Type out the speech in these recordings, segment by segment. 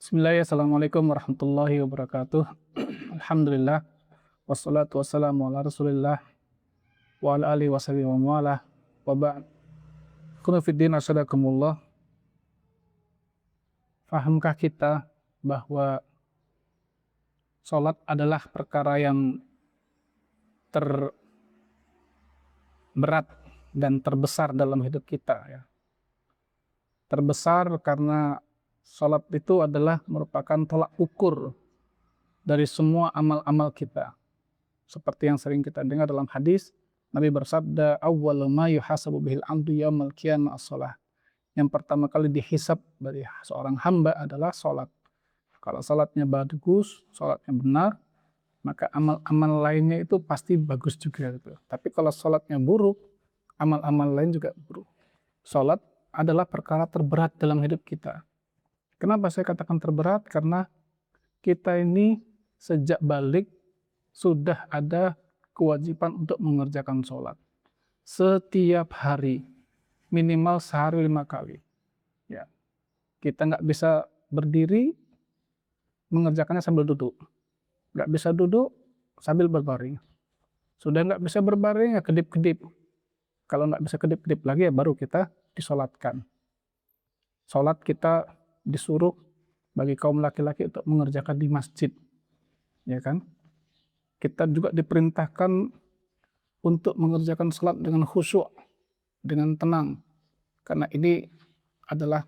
Bismillahirrahmanirrahim. Assalamualaikum warahmatullahi wabarakatuh. Alhamdulillah. Wassalatu wassalamu ala rasulillah wa ala alihi wa sahbihi wa mawalah wa ba'd. Ikhwani fiddin, asyhadakumullah. Fahamkah kita bahwa sholat adalah perkara yang terberat dan terbesar dalam hidup kita ya. Terbesar karena sholat itu adalah merupakan tolak ukur dari semua amal-amal kita. Seperti yang sering kita dengar dalam hadis, Nabi bersabda, "Awwalu ma yuhasabu bihil 'abdu yaumal qiyamah as-shalah." Yang pertama kali dihisab dari seorang hamba adalah sholat. Kalau sholatnya bagus, sholatnya benar, maka amal-amal lainnya itu pasti bagus juga gitu. Tapi kalau sholatnya buruk, amal-amal lain juga buruk. Sholat adalah perkara terberat dalam hidup kita. Kenapa saya katakan terberat? Karena kita ini sejak balik sudah ada kewajiban untuk mengerjakan sholat. Setiap hari, minimal sehari 5 kali. Ya. Kita nggak bisa berdiri, mengerjakannya sambil duduk. Nggak bisa duduk sambil berbaring. Sudah nggak bisa berbaring, ya kedip-kedip. Kalau nggak bisa kedip-kedip lagi, ya baru kita disolatkan. Sholat kita disuruh bagi kaum laki-laki untuk mengerjakan di masjid. Ya kan? Kita juga diperintahkan untuk mengerjakan sholat dengan khusyuk, dengan tenang. Karena ini adalah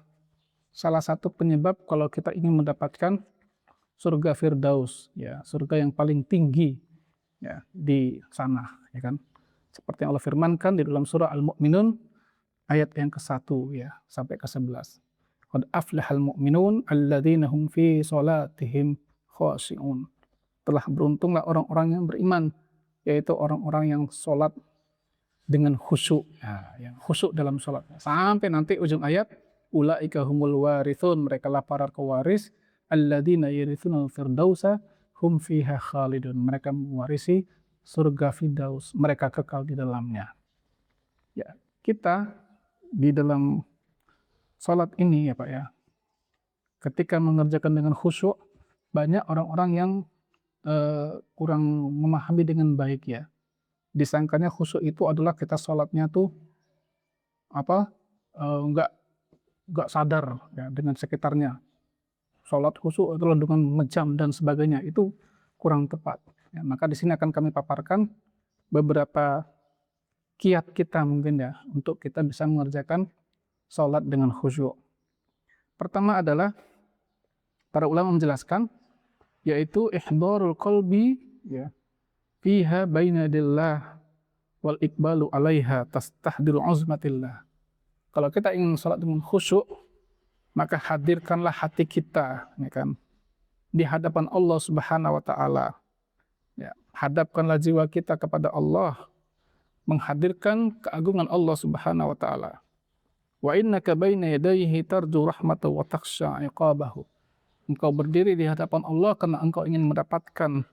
salah satu penyebab kalau kita ingin mendapatkan surga Firdaus, ya, surga yang paling tinggi ya, di sana, ya kan? Seperti yang Allah firmankan di dalam surah Al-Mu'minun ayat yang ke-1 ya, sampai ke-11. Qad aflahal mu'minun alladzina hum fi sholatihim khashi'un. Telah beruntunglah orang-orang yang beriman, yaitu orang-orang yang sholat dengan khusyuk. Nah, yang khusyuk dalam sholat. Sampai nanti ujung ayat, ulaika humul warithun, mereka lah para pewaris, alladzina yarithunal firdausa hum fiha khalidun. Mereka mewarisi surga Firdaus, mereka kekal di dalamnya. Ya, kita di dalam sholat ini ya Pak ya, ketika mengerjakan dengan khusyuk, banyak orang-orang yang kurang memahami dengan baik ya. Disangkanya khusyuk itu adalah kita sholatnya tuh apa, nggak sadar ya dengan sekitarnya. Sholat khusyuk adalah dengan menjam dan sebagainya, itu kurang tepat. Ya, maka di sini akan kami paparkan beberapa kiat kita mungkin ya, untuk kita bisa mengerjakan sholat dengan khusyuk. Pertama adalah, para ulama menjelaskan, yaitu ihdharul qalbi ya, fiha bainadillah wal iqbalu alaiha tastahdiru uzmatillah. Kalau kita ingin sholat dengan khusyuk, maka hadirkanlah hati kita, ya kan, di hadapan Allah Subhanahu wa Ta'ala. Ya, hadapkanlah jiwa kita kepada Allah, menghadirkan keagungan Allah Subhanahu wa Ta'ala. Wa innaka baina yadayhi tarju rahmatahu wa takhsha iqabahu. Engkau berdiri di hadapan Allah karena engkau ingin mendapatkan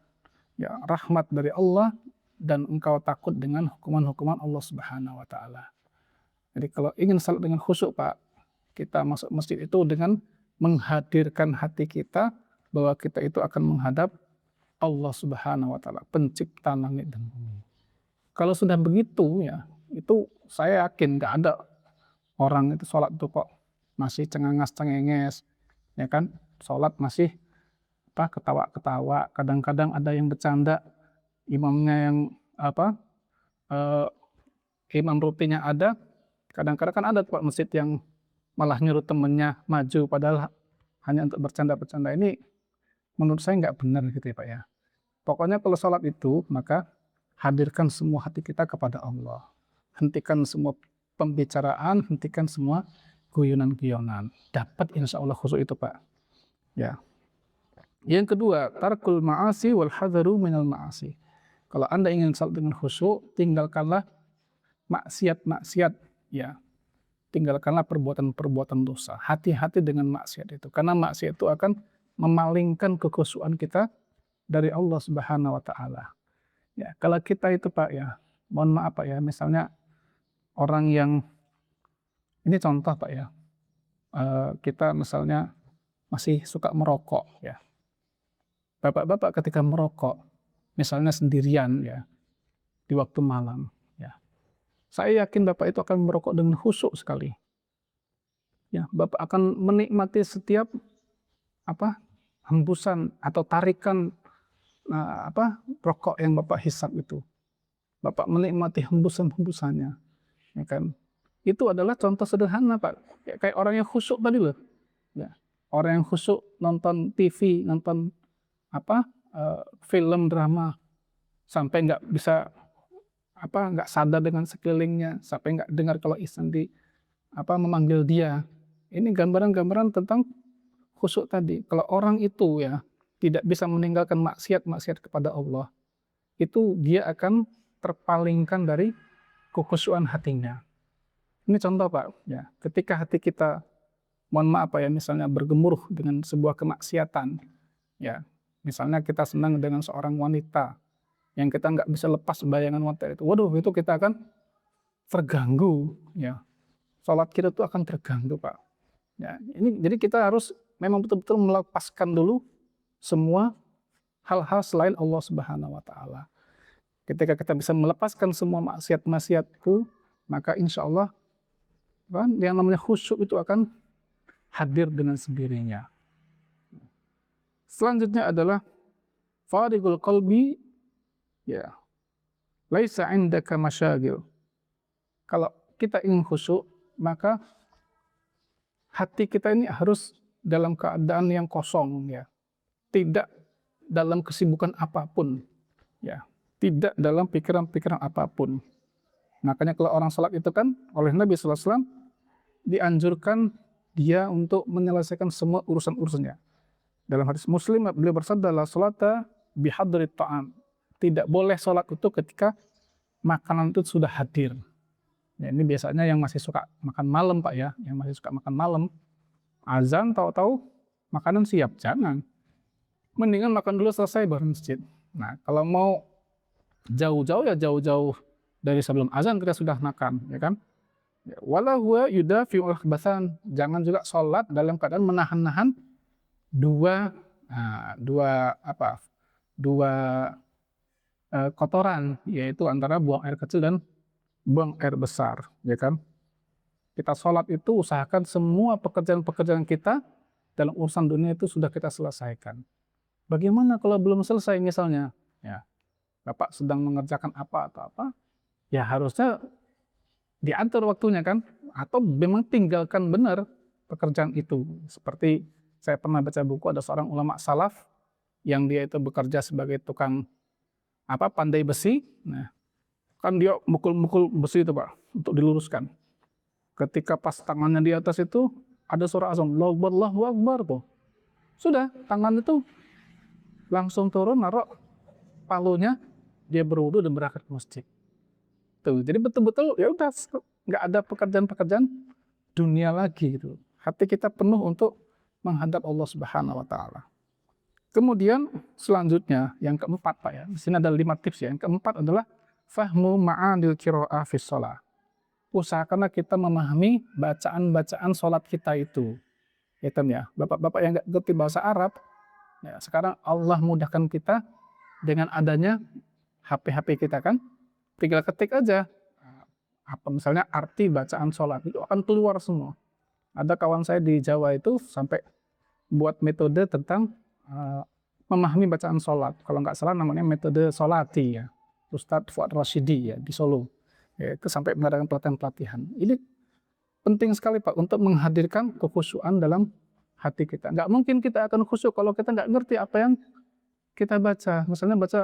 ya rahmat dari Allah dan engkau takut dengan hukuman-hukuman Allah Subhanahu wa Ta'ala. Jadi kalau ingin salat dengan khusyuk Pak, kita masuk masjid itu dengan menghadirkan hati kita bahwa kita itu akan menghadap Allah Subhanahu wa Ta'ala, pencipta langit dan bumi. Kalau sudah begitu ya, itu saya yakin nggak ada orang itu sholat itu kok masih cengenges-cengenges, ya kan? Sholat masih apa, ketawa-ketawa, kadang-kadang ada yang bercanda, imamnya yang apa, imam rutinya ada, kadang-kadang kan ada Pak masjid yang malah nyuruh temennya maju padahal hanya untuk bercanda-bercanda. Ini menurut saya nggak benar gitu ya Pak ya. Pokoknya kalau sholat itu, maka hadirkan semua hati kita kepada Allah. Hentikan semua pembicaraan, hentikan semua guyonan-guyonan. Dapat insya Allah khusyuk itu Pak. Ya. Yang kedua, tarkul ma'asi wal hadharu minal ma'asi. Kalau Anda ingin salat dengan khusyuk, tinggalkanlah maksiat-maksiat ya. Tinggalkanlah perbuatan-perbuatan dosa. Hati-hati dengan maksiat itu. Karena maksiat itu akan memalingkan kekhusyukan kita dari Allah Subhanahu wa Ta'ala. Ya, kalau kita itu Pak ya, mohon maaf Pak ya, misalnya orang yang, ini contoh Pak ya, kita misalnya masih suka merokok ya. Bapak-bapak ketika merokok, misalnya sendirian ya, di waktu malam ya. Saya yakin Bapak itu akan merokok dengan khusyuk sekali. Ya, Bapak akan menikmati setiap apa hembusan atau tarikan rokok yang Bapak hisap itu. Bapak menikmati hembusan-hembusannya, ya kan? Itu adalah contoh sederhana, Pak. Kayak orang yang khusyuk tadi loh. Ya. Orang yang khusyuk nonton TV, nonton film drama sampai nggak bisa nggak sadar dengan sekelilingnya, sampai nggak dengar kalau istri memanggil dia. Ini gambaran-gambaran tentang khusyuk tadi. Kalau orang itu ya tidak bisa meninggalkan maksiat-maksiat kepada Allah, itu dia akan terpalingkan dari kekhusyuan hatinya. Ini contoh Pak, ya. Ketika hati kita, mohon maaf Pak ya, misalnya bergemuruh dengan sebuah kemaksiatan, ya. Misalnya kita senang dengan seorang wanita, yang kita nggak bisa lepas bayangan wanita itu. Waduh, itu kita akan terganggu, ya. Salat kita tuh akan terganggu Pak. Ya, jadi kita harus memang betul-betul melepaskan dulu semua hal-hal selain Allah Subhanahu wa Ta'ala. Ketika kita bisa melepaskan semua maksiat-maksiat itu, maka insya Allah yang namanya khusyuk itu akan hadir dengan sendirinya. Selanjutnya adalah farigul qalbi, ya, laisa indaka masyagil. Kalau kita ingin khusyuk, maka hati kita ini harus dalam keadaan yang kosong, ya. Tidak dalam kesibukan apapun, ya. Tidak dalam pikiran-pikiran apapun. Makanya kalau orang salat itu kan oleh Nabi SAW dianjurkan dia untuk menyelesaikan semua urusan-urusannya. Dalam hadis Muslim beliau bersabda, la salata bihadrit ta'am. Tidak boleh salat itu ketika makanan itu sudah hadir. Ya, ini biasanya yang masih suka makan malam Pak ya, yang masih suka makan malam, azan tahu-tahu makanan siap, jangan. Mendingan makan dulu selesai baru masjid. Nah, kalau mau jauh-jauh ya jauh-jauh dari sebelum azan kita sudah makan, ya kan? Wala huwa yudafi'ul khabathan. Jangan juga sholat dalam keadaan menahan-nahan dua kotoran, yaitu antara buang air kecil dan buang air besar, ya kan? Kita sholat itu usahakan semua pekerjaan-pekerjaan kita dalam urusan dunia itu sudah kita selesaikan. Bagaimana kalau belum selesai misalnya? Ya, Bapak sedang mengerjakan apa atau apa, ya harusnya diatur waktunya kan? Atau memang tinggalkan benar pekerjaan itu. Seperti saya pernah baca buku, ada seorang ulama salaf yang dia itu bekerja sebagai tukang pandai besi. Nah, kan dia mukul-mukul besi itu Pak, untuk diluruskan. Ketika pas tangannya di atas itu, ada suara azan, Allahu Akbar tuh. Sudah, tangan itu langsung turun, naruh palunya, dia berwudu dan berangkat ke masjid. Tuh, jadi betul-betul ya udah nggak ada pekerjaan-pekerjaan dunia lagi gitu. Hati kita penuh untuk menghadap Allah Subhanahu wa Ta'ala. Kemudian selanjutnya yang keempat Pak ya. Di sini ada 5 tips ya. Yang keempat adalah fahmu ma'anil qiraah fis shalah. Usahakanlah kita memahami bacaan-bacaan sholat kita itu. Ya, Bapak-bapak yang nggak ngerti bahasa Arab, ya, sekarang Allah mudahkan kita dengan adanya HP-HP kita kan, tinggal ketik aja misalnya arti bacaan sholat itu akan keluar semua. Ada kawan saya di Jawa itu sampai buat metode tentang memahami bacaan sholat. Kalau nggak salah namanya metode sholati ya, Ustadz Fuad Rashidi ya di Solo. Ya, itu sampai mengadakan pelatihan-pelatihan. Ini penting sekali Pak untuk menghadirkan kekhusyuan dalam hati kita. Nggak mungkin kita akan khusyuk kalau kita nggak ngerti apa yang kita baca. Misalnya baca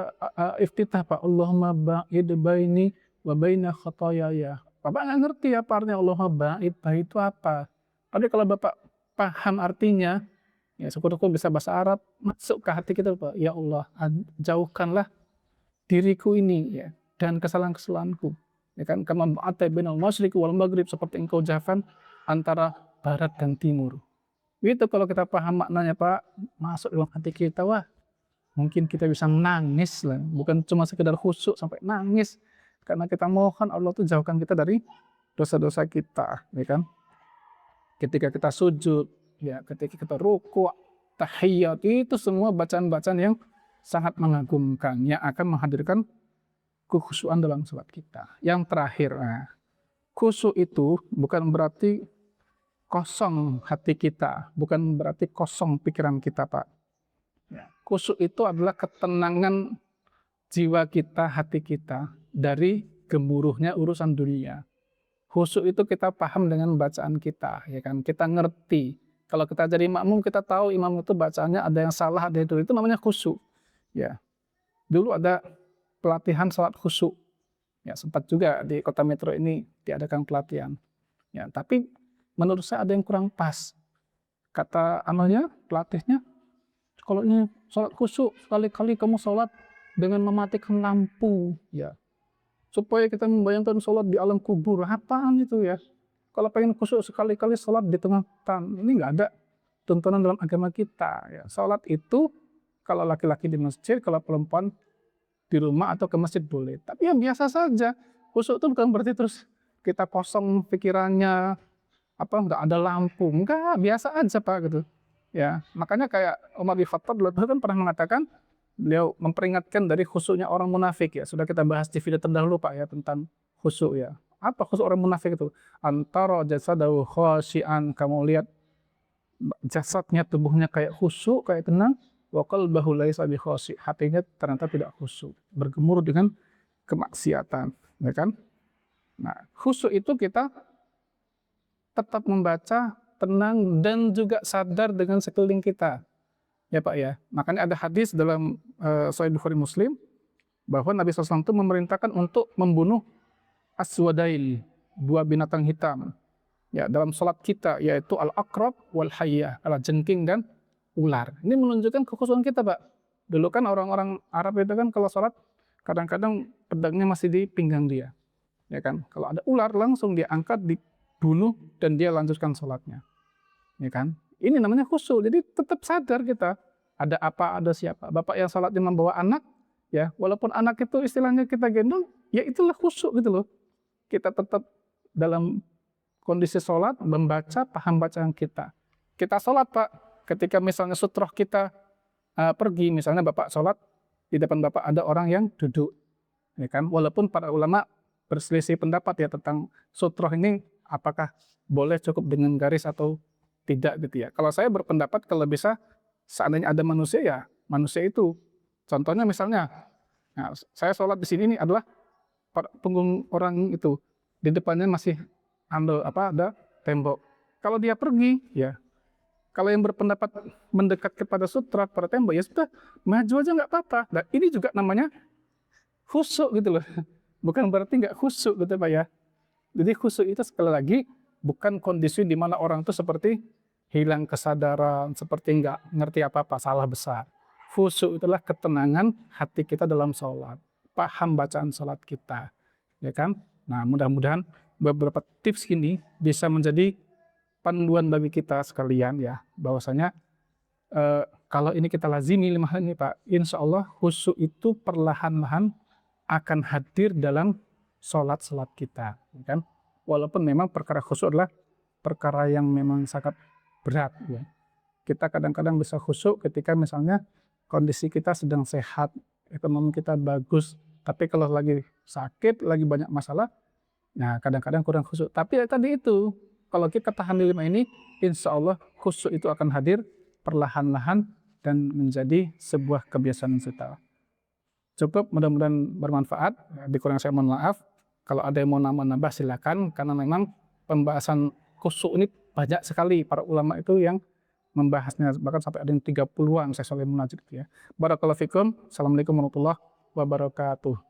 iftitah Pak, Allahumma ba'id baini wa baina khotoyaya. Bapak nggak ngerti apa artinya Allahumma ba'id itu apa. Tapi kalau Bapak paham artinya, ya syukur-syukur bisa bahasa Arab, masuk ke hati kita Pak. Ya Allah, jauhkanlah diriku ini ya dan kesalahan-kesalahanku. Ya kan, kama ba'adta bainal masyriqi wal maghrib, seperti engkau jauhkan antara barat dan timur. Itu kalau kita paham maknanya Pak, masuk dalam hati kita, wah mungkin kita bisa nangis lah, bukan cuma sekedar khusyuk sampai nangis, karena kita mohon Allah tuh jauhkan kita dari dosa-dosa kita, ya kan? Ketika kita sujud, ya ketika kita rukuk, tahiyyat, itu semua bacaan-bacaan yang sangat mengagumkan, yang akan menghadirkan kekhusyuan dalam salat kita. Yang terakhir, khusyuk itu bukan berarti kosong hati kita, bukan berarti kosong pikiran kita, Pak. Khusyuk itu adalah ketenangan jiwa kita, hati kita dari gemuruhnya urusan dunia. Khusyuk itu kita paham dengan bacaan kita, ya kan? Kita ngerti. Kalau kita jadi makmum, kita tahu imam itu bacaannya ada yang salah, ada itu namanya khusyuk. Ya. Dulu ada pelatihan salat khusyuk. Ya, sempat juga di Kota Metro ini diadakan pelatihan. Ya, tapi menurut saya ada yang kurang pas. Kata pelatihnya, kalau ini salat khusyuk, sekali-kali kamu salat dengan mematikan lampu, ya. Supaya kita membayangkan sholat di alam kubur. Apaan itu ya? Kalau pengen khusyuk sekali-kali sholat di tengah hutan. Ini nggak ada tuntunan dalam agama kita. Ya. Sholat itu kalau laki-laki di masjid, kalau perempuan di rumah atau ke masjid boleh. Tapi yang biasa saja. Khusyuk itu bukan berarti terus kita kosong pikirannya, nggak ada lampu. Enggak, biasa aja Pak gitu. Ya, makanya kayak Umar bin Khattab dulu kan pernah mengatakan, beliau memperingatkan dari khusyuknya orang munafik ya. Sudah kita bahas di video terdahulu Pak ya tentang khusyuk ya. Apa khusyuk orang munafik itu? Antara jasadahu khasyian, kamu lihat jasadnya, tubuhnya kayak khusyuk, kayak tenang, wa qalbahu laisa bi khasyi, hatinya ternyata tidak khusyuk, bergemuruh dengan kemaksiatan, ya kan? Nah, khusyuk itu kita tetap membaca tenang dan juga sadar dengan sekeliling kita. Ya Pak ya, makanya ada hadis dalam Sahih Bukhari Muslim bahwa Nabi SAW itu memerintahkan untuk membunuh aswadail, dua binatang hitam. Ya, dalam sholat kita yaitu al-aqrab wal hayyah, jengking dan ular. Ini menunjukkan kekhusyuan kita Pak. Dulu kan orang-orang Arab itu kan kalau sholat kadang-kadang pedangnya masih di pinggang dia. Ya kan, kalau ada ular langsung dia angkat, dibunuh dan dia lanjutkan sholatnya. Ya kan? Ini namanya khusyuk. Jadi tetap sadar kita. Ada apa, ada siapa. Bapak yang sholatnya membawa anak, ya, walaupun anak itu istilahnya kita gendong, ya itulah khusyuk gitu loh. Kita tetap dalam kondisi sholat, membaca, paham bacaan kita. Kita sholat Pak, ketika misalnya sutroh kita pergi, misalnya Bapak sholat, di depan Bapak ada orang yang duduk. Ya kan? Walaupun para ulama berselisih pendapat ya tentang sutroh ini, apakah boleh cukup dengan garis atau tidak gitu ya. Kalau saya berpendapat kalau bisa seandainya ada manusia ya manusia itu. Contohnya misalnya, nah, saya sholat di sini ini adalah punggung orang itu, di depannya masih ada tembok. Kalau dia pergi, ya kalau yang berpendapat mendekat kepada sutra, pada tembok, ya sudah maju aja nggak apa-apa. Dan ini juga namanya khusyuk gitu loh. Bukan berarti nggak khusyuk gitu Pak ya. Jadi khusyuk itu sekali lagi bukan kondisi di mana orang itu seperti hilang kesadaran, seperti nggak ngerti apa-apa, salah besar. Khusyuk itulah ketenangan hati kita dalam sholat, paham bacaan sholat kita, ya kan? Nah, mudah-mudahan beberapa tips ini bisa menjadi panduan bagi kita sekalian ya, bahwasanya kalau ini kita lazimi 5 hal ini Pak, insya Allah khusyuk itu perlahan-lahan akan hadir dalam sholat-sholat kita, ya kan? Walaupun memang perkara khusyuk adalah perkara yang memang sangat berat ya. Kita kadang-kadang bisa khusyuk ketika misalnya kondisi kita sedang sehat, ekonomi kita bagus, tapi kalau lagi sakit, lagi banyak masalah, nah kadang-kadang kurang khusyuk. Tapi ya tadi itu, kalau kita tahan di 5 ini, insya Allah khusyuk itu akan hadir perlahan-lahan dan menjadi sebuah kebiasaan kita. Cukup, mudah-mudahan bermanfaat. Dikurang saya mohon maaf. Kalau ada yang mau nambah-nambah silakan, karena memang pembahasan khusyuk ini banyak sekali para ulama itu yang membahasnya, bahkan sampai ada yang 30-an saya soleh munajat gitu ya. Barakallahu fikum. Assalamualaikum warahmatullahi wabarakatuh.